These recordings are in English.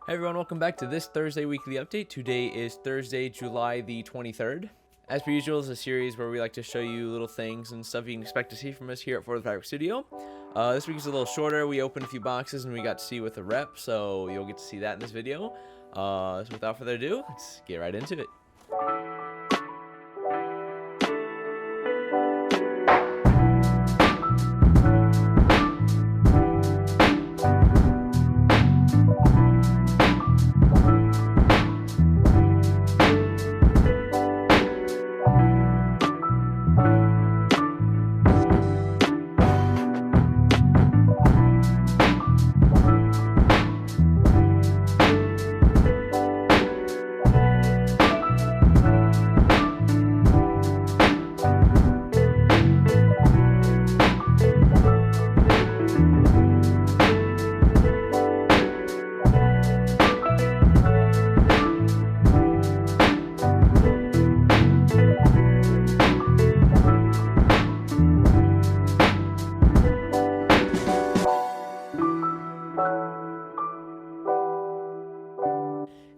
Hey everyone, welcome back to this Thursday weekly update. Today is Thursday, July the 23rd. As per usual, it's a series where we like to show you little things and stuff you can expect to see from us here at For the Fabric Studio. This week is a little shorter. We opened a few boxes and we got to see with the rep, so you'll get to see that in this video. So without further ado, let's get right into it.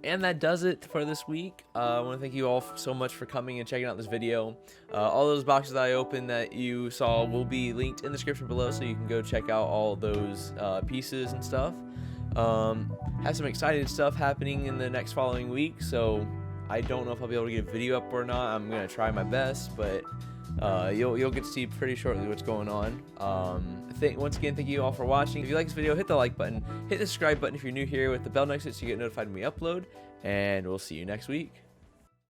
And that does it for this week. I want to thank you all so much for coming and checking out this video. All those boxes that I opened that you saw will be linked in the description below, so you can go check out all those pieces and stuff. Have some exciting stuff happening in the next following week, so I don't know if I'll be able to get a video up or not. I'm going to try my best, but you'll get to see pretty shortly what's going on. Once again, thank you all for watching. If you like this video, hit the like button, hit the subscribe button if you're new here with the bell next to it so you get notified when we upload, and we'll see you next week.